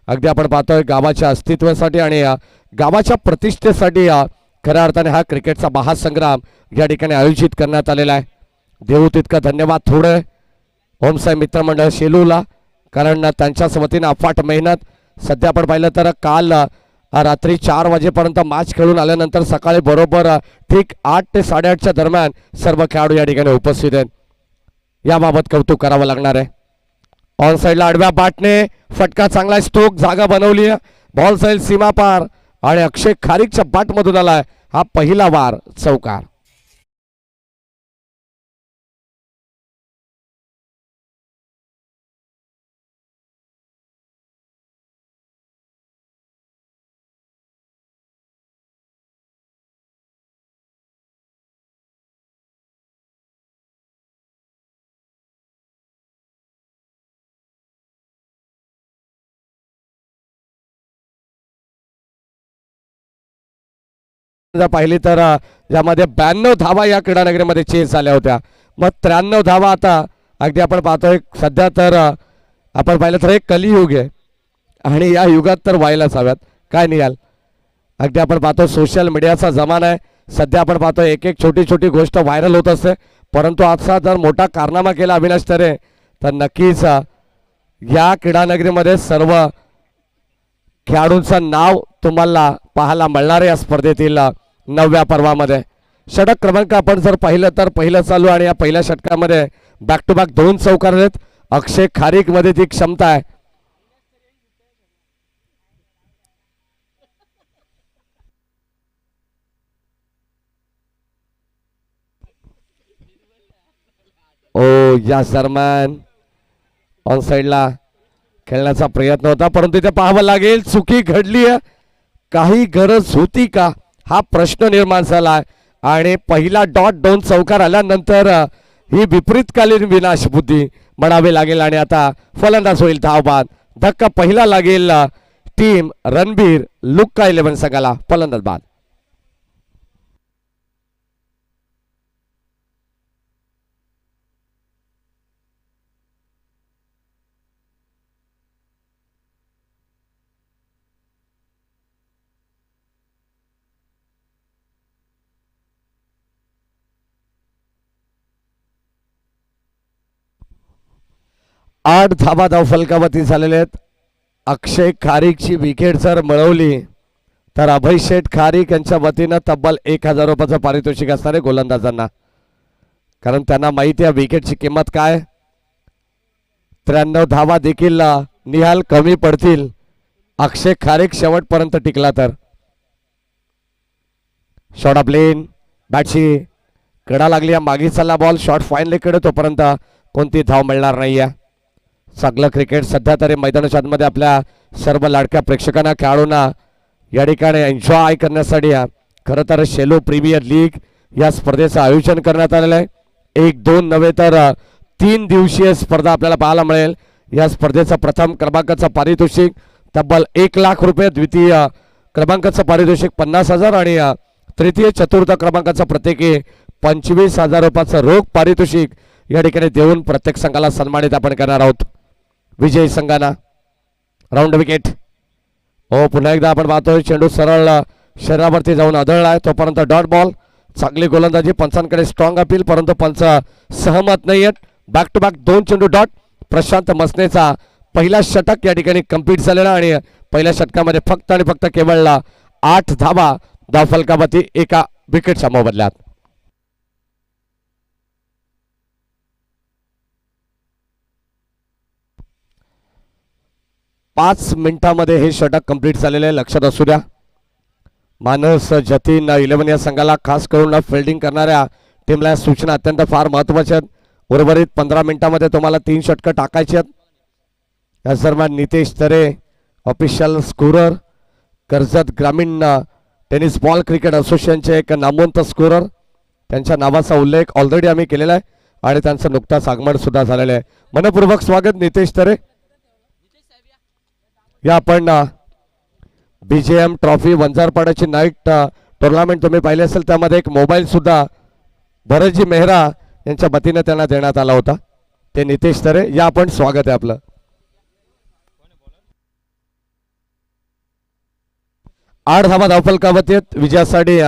अगदी आपण पाहतोय गावाच्या अस्तित्वासाठी आणि गावाच्या प्रतिष्ठेसाठी खऱ्या अर्थाने हा क्रिकेटचा महासंग्राम या ठिकाणी आयोजित करण्यात आलेला आहे. देऊ तितका धन्यवाद थोडे ओम साई मित्रमंडळ शेलूला, कारण त्यांच्या वतीने अफाट मेहनत. सध्या आपण पाहिलं तर काल रात्री 4 वाजेपर्यंत मॅच खेळून आल्यानंतर सकाळी बरोबर ठीक 8 ते 8:30च्या दरम्यान सर्व खेळाडू या ठिकाणी उपस्थित आहेत. याबाबत कौतुक करावं लागणार आहे. ऑन साइडला आडव्या बॅटने फटका चांगला स्ट्रोक जागा बनवली आहे. बॉल जाईल सीमा पार आणि अक्षय खारीकच्या बॅट मधून आलाय हा पहिला वार चौकार. पाहिली तर यामध्ये 92 धावा या क्रीडानगरीमध्ये चेस झाल्या होत्या. मग 93 धावा आता अगदी आपण पाहतोय. सध्या तर आपण पाहिलं तर एक कलियुग आहे आणि या युगात तर व्हायलाच हव्यात. काय निघाल अगदी आपण पाहतो सोशल मीडियाचा जमाना आहे. सध्या आपण पाहतो एक एक छोटी छोटी गोष्ट व्हायरल होत असते, परंतु आजचा जर मोठा कारनामा केला अविनाश तरे तर नक्कीच या क्रीडानगरीमध्ये सर्व खेळाडूंचं नाव तुम्हाला पाहायला मिळणार आहे या स्पर्धेतील 9व्या पर्वामध्ये. षटक क्रमांक आपण जर पाहिलं तर पहिलं चालू आणि या पहिल्या षटकामध्ये बॅक टू बॅक 2 चौकार आहेत. अक्षय खारीक मध्ये ती क्षमता आहे. ओ या दरम्यान ऑन साइडला खेळण्याचा प्रयत्न होता परंतु इथे पाहावं लागेल चुकी घडली आहे. काही गरज होती का हा प्रश्न निर्माण झाला आणि पहिला डॉट 2 चौकार आल्यानंतर ही विपरीतकालीन विनाश बुद्धी म्हणावी लागेल आणि आता फलंदाज होईल धावबाद. धक्का पहिला लागेल टीम रणबीर लुक्का 11 संघाला. फलंदाज बाद. आठ धाबा धाव फलकावरती झालेले आहेत. अक्षय खारीकची विकेट जर मिळवली तर अभय शेठ खारीक यांच्या वतीनं तब्बल 1000 रुपयाचं पारितोषिक असणार आहे गोलंदाजांना. कारण त्यांना माहिती आहे विकेटची किंमत काय. 93 धावा देखील निहाल कमी पडतील अक्षय खारीक शेवटपर्यंत टिकला तर. शॉट ऑफ लेन बॅटची कडा लागली मागे चालला बॉल शॉट फाईनली कडे तोपर्यंत कोणती धाव मिळणार नाहीये. चांगलं क्रिकेट सध्या तरी मैदानाच्या आतमध्ये आपल्या सर्व लाडक्या प्रेक्षकांना खेळाडूंना या ठिकाणी एन्जॉय करण्यासाठी खरं तर शेलो प्रीमियर लीग या स्पर्धेचं आयोजन करण्यात आलेलं आहे. 1-2 नव्हे तर 3 दिवसीय स्पर्धा आपल्याला पाहायला मिळेल. या स्पर्धेचा प्रथम क्रमांकाचं पारितोषिक तब्बल 1 लाख रुपये, द्वितीय क्रमांकाचं पारितोषिक 50,000 आणि तृतीय चतुर्थ क्रमांकाचं प्रत्येकी 25,000 रुपयाचं रोख पारितोषिक या ठिकाणी देऊन प्रत्येक संघाला सन्मानित आपण करणार आहोत. विजयी संघांना राऊंड विकेट. हो पुन्हा एकदा आपण पाहतोय चेंडू सरळ शरीरावरती जाऊन आदळलाय तोपर्यंत डॉट बॉल. चांगली गोलंदाजी पंचांकडे स्ट्रॉंग अपील परंतु पंच सहमत नाही आहेत. बॅक टू बॅक 2 चेंडू डॉट. प्रशांत मसनेचा पहिला षटक या ठिकाणी कंप्लीट झालेला आणि पहिल्या षटकामध्ये फक्त आणि फक्त केवळ 8 धावा धावफलकावरती एका विकेटच्या मोबदल्यात. 5 मिनिटांमध्ये हे षटक कंप्लीट झालेले आहे. लक्षात असू द्या मानस जतीन 11 या संघाला खास करून फिल्डिंग करणाऱ्या टीमला सूचना अत्यंत फार महत्त्वाच्या आहेत. उर्वरित 15 मिनिटांमध्ये तुम्हाला 3 षटकं टाकायची आहेत. या दरम्यान नितेश तरे ऑफिशियल स्कोरर, कर्जत ग्रामीण टेनिस बॉल क्रिकेट असोसिएशनचे एक नामवंत स्कोरर, त्यांच्या नावाचा उल्लेख ऑलरेडी आम्ही केलेला आहे आणि त्यांचं नुकताच आगमन सुद्धा झालेलं आहे. मनपूर्वक स्वागत नितेश तरे. या आपण BJM ट्रॉफी वंजारपाड्याची नाईट टुर्नामेंट तुम्ही पाहिले असेल त्यामध्ये एक मोबाईल सुद्धा भरतजी मेहरा यांच्या वतीने त्यांना देण्यात आला होता. ते नितेश तरे या आपण स्वागत आहे आपलं. आठ धावा धावफलकावरती आहेत विजयासाठी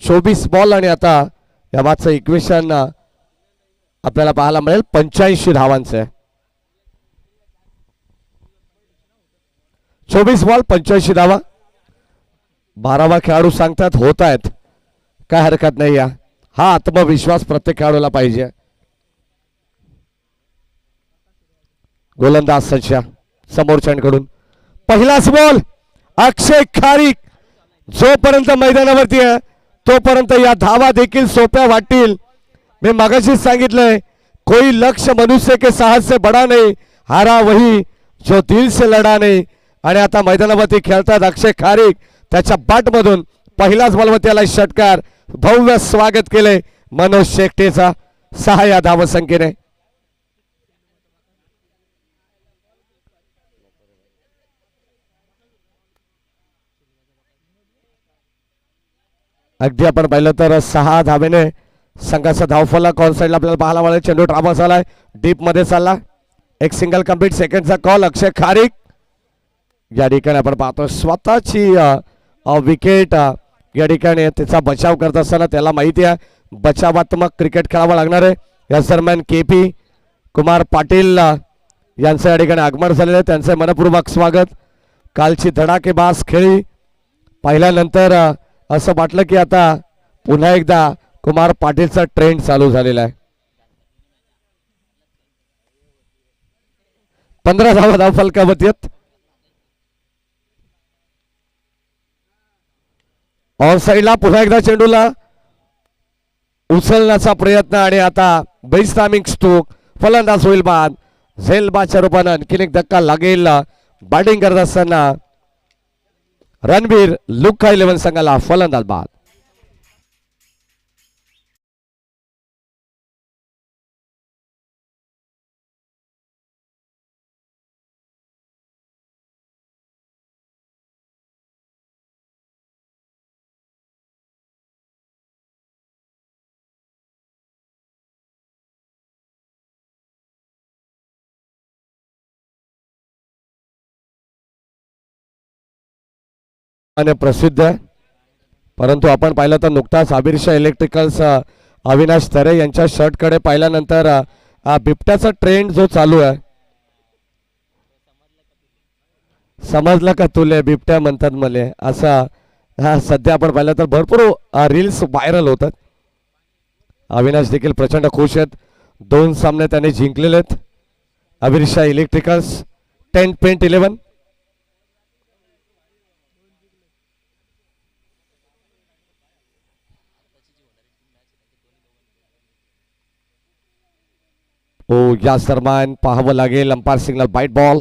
24 बॉल आणि आता या बादचं इक्वेशन आपल्याला पाहायला मिळेल 85 धावांचे. 24 बॉल 85 धावा. 12वा खेळाडू सांगतात होत आहेत काय हरकत नाही. हा आत्मविश्वास प्रत्येक खेळाडूला पाहिजे. गोलंदाज सज्ज समोरच्यांकडून पहिलाच बॉल अक्षय खारीक. जोपर्यंत मैदानावरती आहे तोपर्यंत या धावा देखील सोप्या वाटतील. मी मगाशीच सांगितलंय कोई लक्ष्य मनुष्य के साहस से बड़ा नहीं, हारा वही जो दिल से लढा नहीं. आणि आता मैदानावरती खेळतात अक्षय खारीक. त्याच्या बॅटमधून पहिलाच बॉलवरती आला षटकार. भव्य स्वागत केले मनोज शेट्टीचा 6 या धावसंख्येने. अगदी आपण पाहिलं तर 6 धावेने संघाचा धावफलक ऑन साइडला आपल्याला पाहायला मिळेल. चेंडू ड्राबा झालाय डीप मध्ये चालला. एक सिंगल कंप्लीट सेकंडचा कॉल अक्षय खारीक. या ठिकाणी आपण पाहतो स्वतःची विकेट या ठिकाणी त्याचा बचाव करत असताना त्याला माहिती आहे बचावात्मक क्रिकेट खेळावं लागणार आहे. या दरम्यान KP कुमार पाटील यांचं या ठिकाणी आगमन झालेलं आहे. त्यांचं मनपूर्वक स्वागत. कालची धडाकेबाज खेळी पाहिल्यानंतर असं वाटलं की आता पुन्हा एकदा कुमार पाटीलचा ट्रेंड चालू झालेला आहे. 15 धावा फलकावत येत. ऑन साईडला पुन्हा एकदा चेंडूला उचलण्याचा प्रयत्न आणि आता बेस टायमिंग स्ट्रोक. फलंदाज होईल बाद. झेलबाच्या रूपानं आणखीन एक धक्का लागेल. बॅटिंग करत असताना रणबीर लुक्का 11 संघाला फलंदाज बाद. आणि प्रसिद्ध आहे, परंतु आपण पाहिलं तर नुकताच आबिरशा इलेक्ट्रिकल्स अविनाश तरे यांच्या शर्टकडे पाहिल्यानंतर बिबट्याचा ट्रेंड जो चालू आहे. समजलं का तुले बिबट्या म्हणतात मले असा सध्या आपण पाहिलं तर भरपूर रील्स व्हायरल होतात. अविनाश देखील प्रचंड खुश आहेत. 2 सामने त्याने जिंकलेले आहेत. आबिरशा इलेक्ट्रिकल्स 10.11. या दरम्यान पाहावं लागेल umpire signal wide ball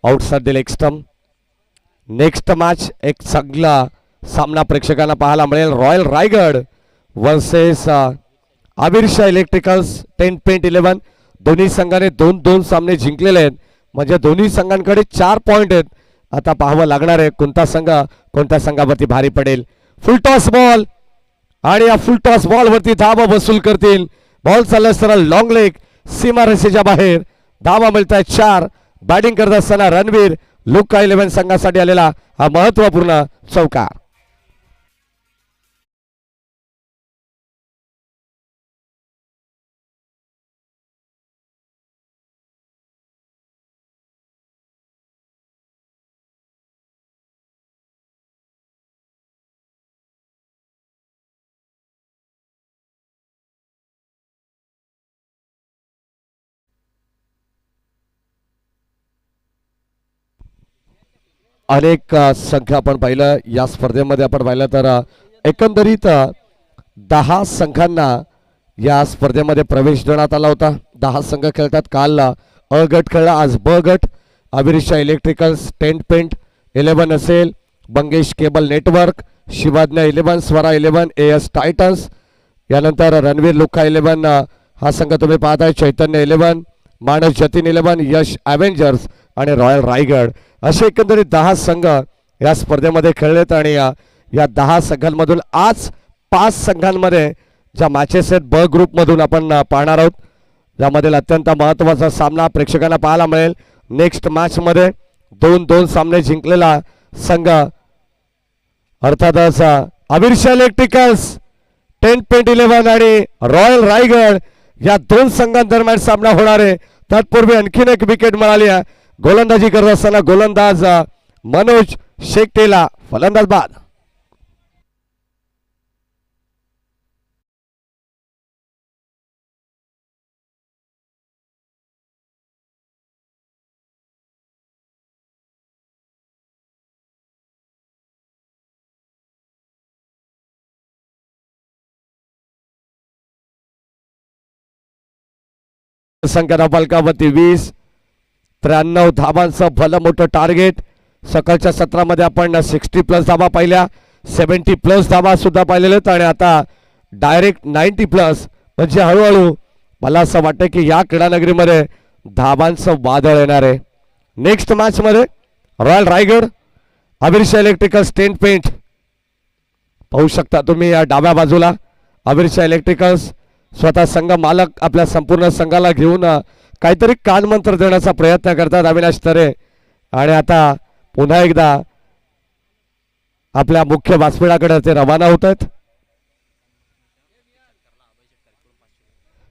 outside the leg stump. Next match एक चांगला सामना प्रेक्षकांना पाहायला मिळेल. Royal Raigad versus Abirsha electricals 10.11. दोन्ही संघाने 2-2 सामने जिंकलेले आहेत, म्हणजे दोन्ही संघांकडे 4 पॉइंट आहेत. आता पाहावं लागणार आहे कोणता संघ कोणत्या संघावरती भारी पडेल. फुल टॉस बॉल आणि या फुल टॉस बॉल वरती धावा वसूल करतील. बॉल चालला असताना लॉंग लेग सीमारेषेच्या बाहेर धावा मिळत आहेत 4. बॅटिंग करत असताना रणवीर लुक्का 11 संघासाठी आलेला हा महत्वपूर्ण चौकार. अनेक संख्या आपण पाहिलं या स्पर्धेमध्ये. आपण पाहिलं तर एकंदरीत 10 संघांना या स्पर्धेमध्ये प्रवेश देण्यात आला होता. 10 संघ खेळतात. काल अ गट खेळला, आज ब गट. आबिरशा इलेक्ट्रिकल्स 10.11 असेल. Bangesh cable network, Shivagya 11, Swara 11, AS Titans. यानंतर रणवीर लुक्का 11 हा संघ तुम्ही पाहताय. चैतन्य 11, मानस जतीन 11, यश ॲव्हेंजर्स आणि रॉयल रायगड असे एकंदरीत 10 संघ या स्पर्धेमध्ये खेळलेत. आणि या 10 संघांमधून आज 5 संघांमध्ये ज्या मॅचेस आहेत ब ग्रुपमधून आपण पाहणार आहोत, ज्यामधील अत्यंत महत्त्वाचा सामना प्रेक्षकांना पाहायला मिळेल. नेक्स्ट मॅचमध्ये 2-2 सामने जिंकलेला संघ अर्थातच आबिरशा इलेक्ट्रिकल्स 10.11 आणि रॉयल रायगड या 2 संघांदरम्यान सामना होणार आहे. तत्पूर्वी आणखीन एक विकेट मिळाली आहे. गोलंदाजी करत असताना गोलंदाज मनोज शेकटेला फलंदाज बाद. संख्या फलकावरती 20. 93 धावांचं भलं मोठं टार्गेट. सकाळच्या सत्रामध्ये आपण 60+ धावा पाहिल्या, 70+ धावा सुद्धा पाहिलेल्या आहेत आणि आता डायरेक्ट 90+. म्हणजे हळूहळू मला असं वाटतं की या क्रीडानगरीमध्ये धावांचं वादळ येणार आहे. नेक्स्ट मॅचमध्ये रॉयल रायगड आबिरशा इलेक्ट्रिकल्स 10 पाहू शकता तुम्ही या डाव्या बाजूला. आबिरशा इलेक्ट्रिकल्स स्वतः संघ मालक आपल्या संपूर्ण संघाला घेऊन काहीतरी कानमंत्र देण्याचा प्रयत्न करतात अविनाश तरे. आणि आता पुन्हा एकदा आपल्या मुख्य व्यासपीठाकडे ते रवाना होत आहेत.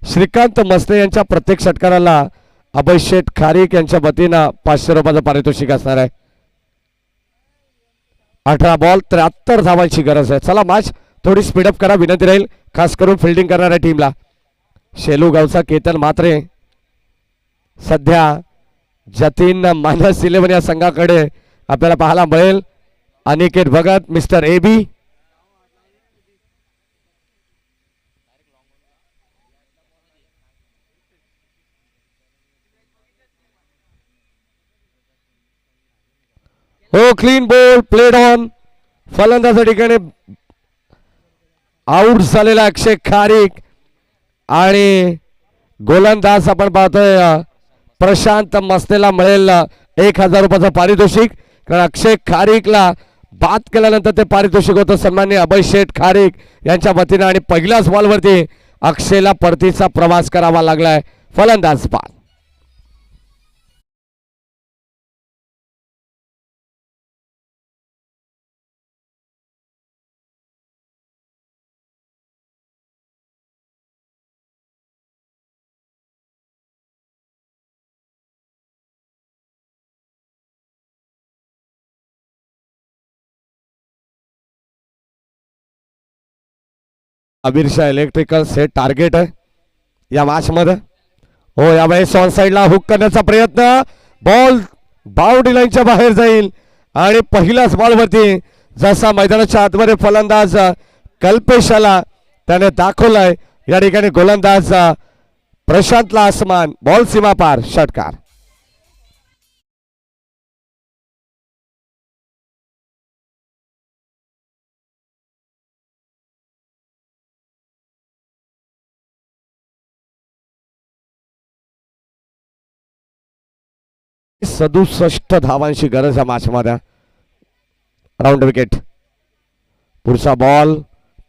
श्रीकांत मसने यांच्या प्रत्येक षटकाराला अभय शेठ खारीक यांच्या वतीनं 500 रुपयाचं पारितोषिक असणार आहे. 18 बॉल 73 धावांची गरज आहे. चला मॅच थोडी स्पीडअप करा विनंती राहील, खास करून फिल्डिंग करणाऱ्या टीमला. शेलू गावचा केतन म्हात्रे सध्या जतीन मानस 11 या संघाकडे आपल्याला पाहायला मिळेल. Aniket Bhagat, mister A B, हो क्लीन बॉल प्लेड ऑन. फलंदाजा ठिकाणी आउट झालेला अक्षय खारीक आणि गोलंदाज आपण पाहतोय प्रशांत मस्तेला मिळेल 1000 रुपयाचं पारितोषिक. कारण अक्षय खारीकला बाद केल्यानंतर ते पारितोषिक होतं सन्माननीय अभय शेठ खारीक यांच्या वतीनं. आणि पहिल्याच बॉलवरती अक्षयला परतीचा प्रवास करावा लागलाय. फलंदाज बाद. अबीर शाह इलेक्ट्रिकल्स हे टार्गेट आहे या मॅच मध्ये. हो यावेळेस ऑन साइडला हुक करण्याचा प्रयत्न, बॉल बाउंड्री लाईनच्या बाहेर जाईल. आणि पहिल्याच बॉलवरती जसा मैदानाच्या आतमध्ये फलंदाज कल्पेशाला त्याने दाखवलाय, या ठिकाणी गोलंदाज प्रशांतला आसमान, बॉल सीमा पार, षटकार. सदुसष्ट धावांची गरज या मॅच मध्ये. Round wicket. पुढचा बॉल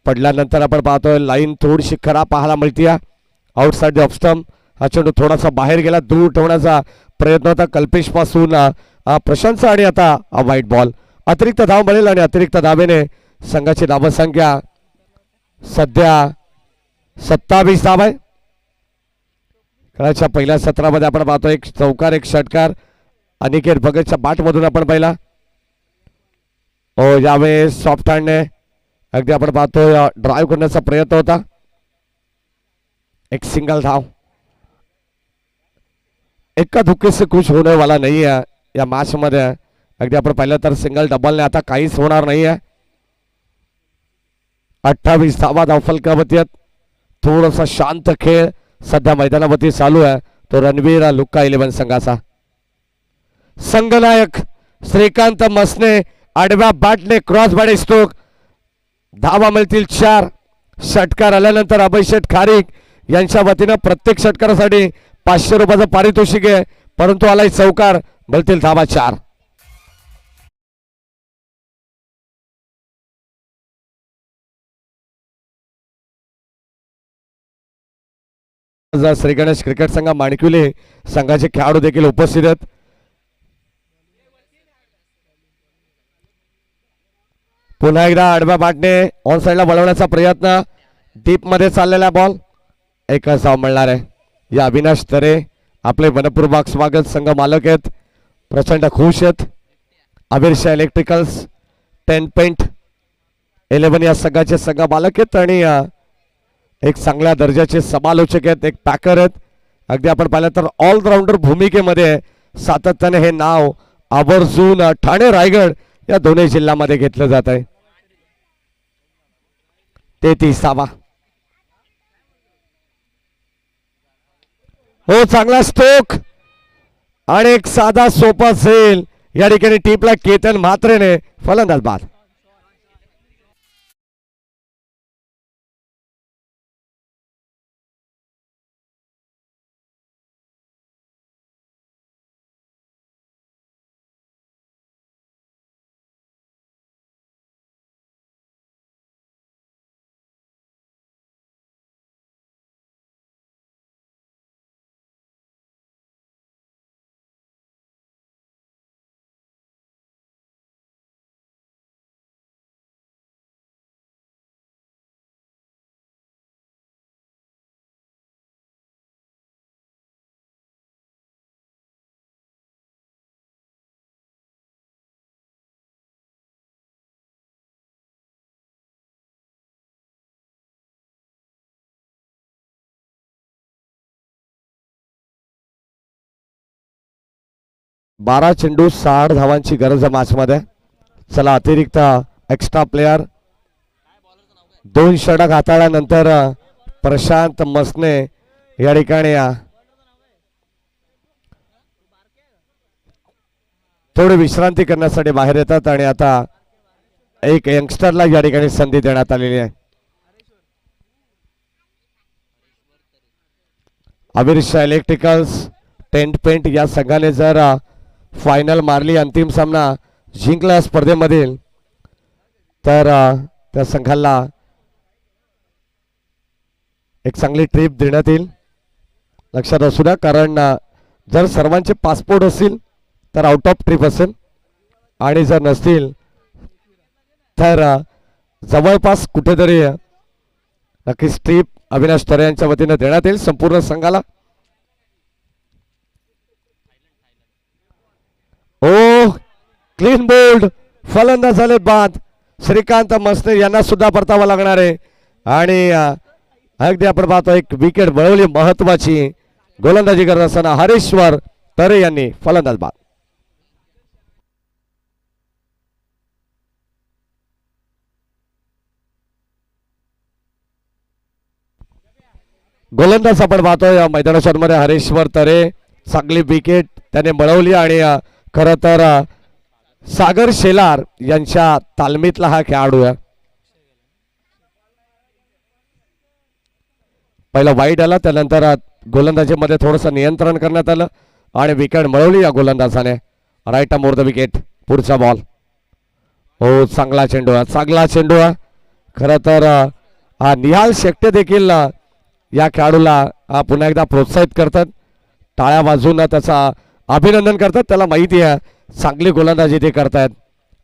पडल्यानंतर आपण पाहतोय लाईन थोडीशी खराब पाहायला मिळते. Outside the off stump. हा चेंडू थोडासा बाहेर गेला, दूर ठेवण्याचा प्रयत्न होता कल्पेश पासून प्रशांतचा. आणि आता व्हाईट बॉल. अतिरिक्त धाव मिळेल आणि अतिरिक्त धावेने संघाची धावसंख्या सध्या 27 धाव आहे. खेळाच्या पहिल्या सत्रामध्ये आपण पाहतो एक चौकार एक षटकार अनिकेत भगतच्या बाट मधून आपण पाहिला. यावेळेस सॉफ्ट हँडने अगदी आपण पाहतोय ड्राईव्ह करण्याचा प्रयत्न होता. एक सिंगल धाव. एका धुक्के से कुछ होने वाला नहीं है या मॅच मध्ये. अगदी आपण पाहिलं तर सिंगल डबलने आता काहीच होणार नाही आहे. 28 धावा धावफलकावरती. थोडासा शांत खेळ सध्या मैदानावरती चालू आहे, तो रणवीर लुक्का 11 संघाचा. संघनायक श्रीकांत मसने आडव्या बॅटने क्रॉस बॅट स्ट्रोक. धावा मिळतील 4. षटकार आल्यानंतर अभिषेक खारीक यांच्या वतीनं प्रत्येक षटकारासाठी 500 रुपयाचं पारितोषिक आहे, परंतु आलाय चौकार, मिळतील धावा 4. श्री गणेश क्रिकेट संघ माणकिवली संघाचे खेळाडू देखील उपस्थित आहेत. पुन्हा एकदा आडव्या बॅटने ऑन साइडला वळवण्याचा प्रयत्न. डीप मध्ये चाललेला बॉल. एकच धाव मिळणार आहे. या अविनाश तरे आपले मनपूर्वक स्वागत. संघ मालक आहेत, प्रचंड खुश आहेत. अबीर शाह इलेक्ट्रिकल्स 10.11 या संघाचे संघ मालक आहेत आणि एक चांगल्या दर्जाचे समालोचक आहेत, एक पॅकर आहेत. अगदी आपण पाहिलं तर ऑलराऊंडर भूमिकेमध्ये सातत्याने हे नाव आवर्जून ठाणे रायगड या दोन्ही जिल्ह्यामध्ये घेतलं जात आहे. 33 हो चांगला स्ट्रोक आणि एक साधा सोपा झेल. या ठिकाणी टीपला केतन म्हात्रेने. फलंदाज बाद. 12 चेंडू 60 धावांची गरज आहे मॅच मध्ये. चला अतिरिक्त एक्स्ट्रा प्लेयर 2 षटक हाताळल्यानंतर प्रशांत मसने या ठिकाणी थोडी विश्रांती करण्यासाठी बाहेर येतात आणि आता एक यंगस्टरला या ठिकाणी संधी देण्यात आलेली आहे. अविरशा इलेक्ट्रिकल्स टेंट पेंट या संघाने जर फायनल मारली, अंतिम सामना जिंकला स्पर्धेमधील, तर त्या संघाला एक चांगली ट्रिप देण्यात येईल. लक्षात असू द्या, कारण जर सर्वांचे पासपोर्ट असतील तर आउट ऑफ ट्रिप असेल आणि जर नसतील तर जवळपास कुठेतरी नक्कीच ट्रिप अविनाश तरे यांच्या वतीने देण्यात येईल संपूर्ण संघाला. ओ क्लीन बोल्ड, फलंदाज झाले बाद. श्रीकांत मसने यांना सुद्धा परतावा लागणार आहे आणि अगदी आपण पाहतो एक विकेट मिळवली महत्वाची. गोलंदाजी करत असताना हरेश्वर तरे यांनी फलंदाज बाद. गोलंदाज आपण पाहतोय या मैदानामध्ये हरेश्वर तरे. चांगली विकेट त्याने मिळवली आणि खरं तर सागर शेलार यांच्या तालमीतला हा खेळाडू आहे. पहिला वाईड आला, त्यानंतर गोलंदाजीमध्ये थोडंसं नियंत्रण करण्यात आलं आणि विकेट मिळवली या गोलंदाजाने. Right more the wicket. पुढचा बॉल. हो, चांगला चेंडू आहे, चांगला चेंडू आहे. खरं तर निहाल शेट्टे देखील या खेळाडूला पुन्हा एकदा प्रोत्साहित करतात, टाळ्या वाजवून त्याचा अभिनंदन करतात. त्याला माहिती आहे चांगली गोलंदाजी ते करतायत.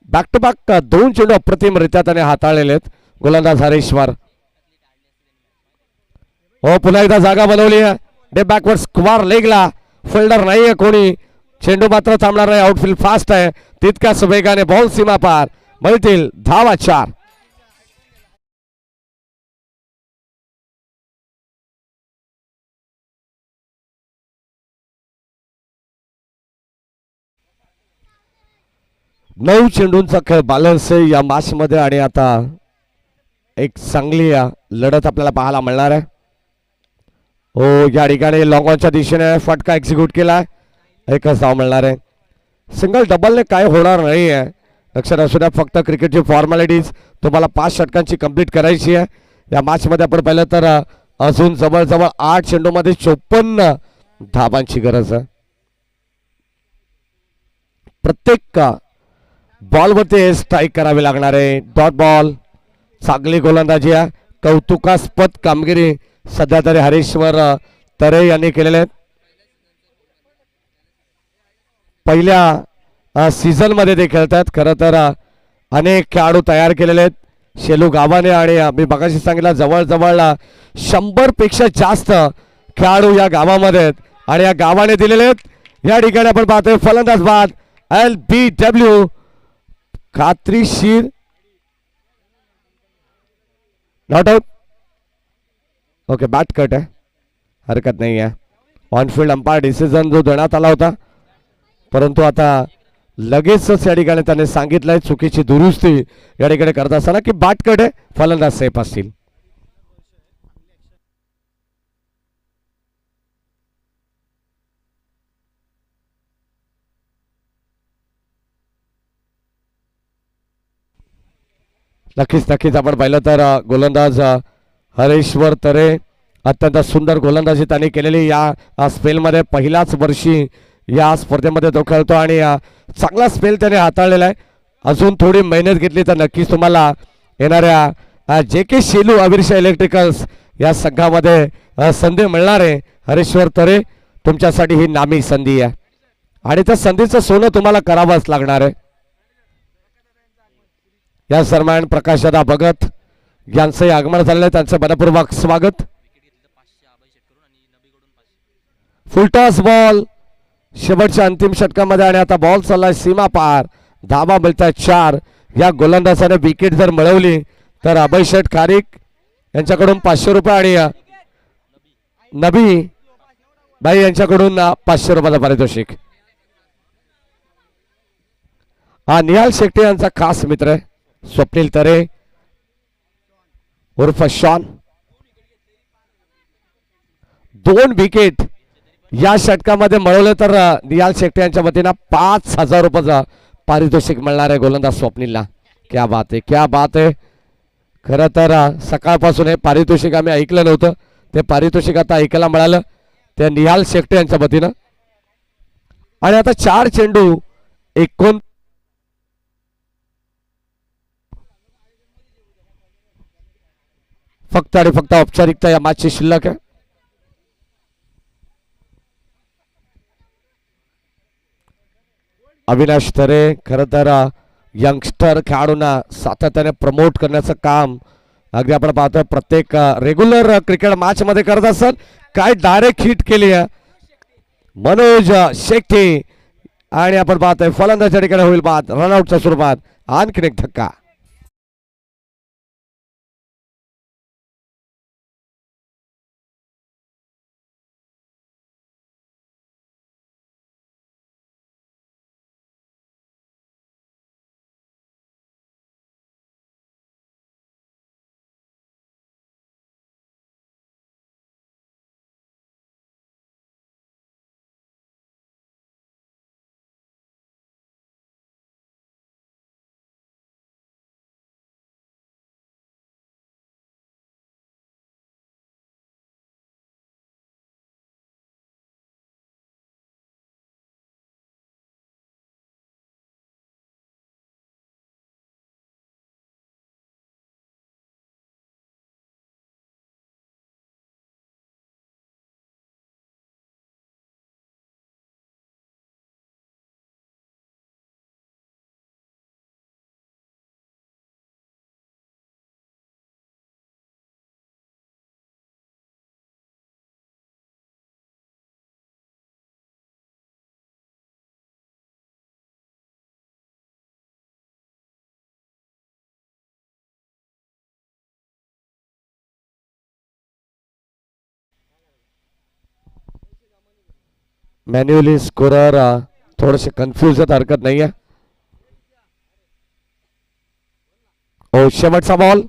बॅक टू बॅक 2 चेंडू अप्रतिमरित्या त्याने हाताळलेले आहेत गोलंदाज हरेश्वर. हो, पुन्हा एकदा जागा बनवली आहे. डे बॅकवर्ड स्क्वार लेगला फिल्डर नाहीये कोणी. चेंडू मात्र थांबणार नाही. आउटफील्ड फास्ट आहे, तितक्याच वेगाने बॉल सीमा पार. मिळतील धावा 4. नऊ चेंडूंचा खेळ बॅलन्स आहे या मॅच मध्ये आणि आता एक चांगली लढत आपल्याला पाहायला मिळणार आहे. हो, या ठिकाणी लॉंग ऑनच्या दिशेने फटका एक्झिक्यूट केलाय. एकच धाव मिळणार आहे. सिंगल डबलने काय होणार नाही आहे. लक्षात असू द्या, फक्त क्रिकेटची फॉर्मॅलिटीज तुम्हाला 5 षटकांची कंप्लीट करायची आहे. या मॅच मध्ये आपण पाहिलं तर अजून जवळजवळ 8 चेंडूमध्ये 54 धावांची गरज आहे. प्रत्येक बॉलवरती स्ट्राईक करावी लागणार आहे. Dot ball. चांगली गोलंदाजी आहे, कौतुकास्पद कामगिरी सध्या तरी हरेश्वर तरे यांनी केलेले आहेत. पहिल्या सीझन मध्ये ते खेळतात. खरं तर अनेक खेळाडू तयार केलेले आहेत शेलू गावाने आणि मी मगाशी सांगितलं जवळजवळ 100 पेक्षा जास्त खेळाडू या गावामध्ये आहेत आणि या गावाने दिलेले आहेत. या ठिकाणी आपण पाहतोय फलंदाज बाद. LBW खात्रीशीर not out. Okay, bat cut आहे, हरकत नाही आहे. ऑनफिल्ड अंपायर डिसिजन जो देण्यात आला होता, परंतु आता लगेचच या ठिकाणी त्याने सांगितलंय चुकीची दुरुस्ती या ठिकाणी करत असताना की बॅट कट आहे, फलंदाज सेफ असतील. नक्कीच आपण पाहिलं तर गोलंदाज हरेश्वर तरे अत्यंत सुंदर गोलंदाजी त्यांनी केलेली या स्पेलमध्ये. पहिल्याच वर्षी या स्पर्धेमध्ये तो खेळतो आणि चांगला स्पेल त्याने हाताळलेला आहे. अजून थोडी मेहनत घेतली तर नक्कीच तुम्हाला येणाऱ्या JK शेलू अविरशा इलेक्ट्रिकल्स या संघामध्ये संधी मिळणार आहे. हरेश्वर तरे, तुमच्यासाठी ही नामी संधी आहे आणि त्या संधीचं सोनं तुम्हाला करावंच लागणार आहे. या दरम्यान प्रकाशदा भगत यांचंही आगमन झालेलं आहे, त्यांचं मनपूर्वक स्वागत. फुलटॉस बॉल शेवटच्या अंतिम षटकामध्ये आणि आता बॉल चाललाय सीमा पार. धावा मिळतात 4. या गोलंदाजाने विकेट जर मिळवली तर अभय शेठ खारीक यांच्याकडून 500 रुपये आणि नबी भाई यांच्याकडून 500 रुपयाचं पारितोषिक. हा निहाल शेट्टे यांचा खास मित्र आहे स्वप्नील तरे उर्फ शॉन. 2 विकेट या षटकामध्ये मिळवलं तर निहाल शेट्टे यांच्या वतीनं 5,000 रुपयाचं पारितोषिक मिळणार आहे गोलंदाज स्वप्नीलला. क्या बात आहे, क्या बात आहे. खरं तर सकाळपासून हे पारितोषिक आम्ही ऐकलं नव्हतं, ते पारितोषिक आता ऐकायला मिळालं त्या निहाल शेट्टे यांच्या वतीनं. आणि आता 4 चेंडू 29 फक्त आणि फक्त औपचारिकता या मॅचची शिल्लक आहे. अविनाश तरे खरं तर यंगस्टर खेळाडूंना सातत्याने प्रमोट करण्याचं काम अगदी आपण पाहतोय प्रत्येक रेग्युलर क्रिकेट मॅच मध्ये करत असत. काय डायरेक्ट हिट केली आहे मनोज शेट्टी आणि आपण पाहतोय फलंदाजाच्या ठिकाणी होईल बाद रनआउटच्या स्वरूपात आणखीन एक धक्का. मॅन्युअली स्कोरर थोडेसे कन्फ्यूज आहेत, हरकत नाहीये. ओ शेवटचा बॉल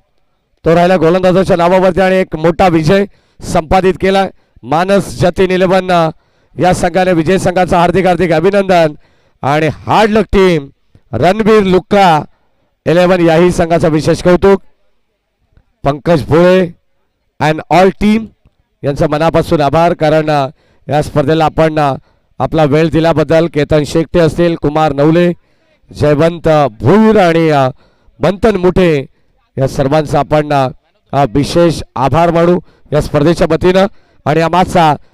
तो राहिला गोलंदाजाच्या नावावरती आणि एक मोठा विजय संपादित केला. मानस जतीन 11 या संघाने विजय संघाचा हार्दिक हार्दिक अभिनंदन. आणि हार्ड लक टीम रणबीर लुक्का 11 याही संघाचा विशेष कौतुक. पंकज भोळे अँड ऑल टीम यांचा मनापासून आभार, कारण या स्पर्धेला आपण आपला वेळ दिल्याबद्दल. केतन शेट्टे असतील, कुमार नवले, जयवंत भोईर आणि मंथन मुठे या सर्वांचा आपण विशेष आभार मानू या स्पर्धेच्या वतीनं. आणि या मॅचचा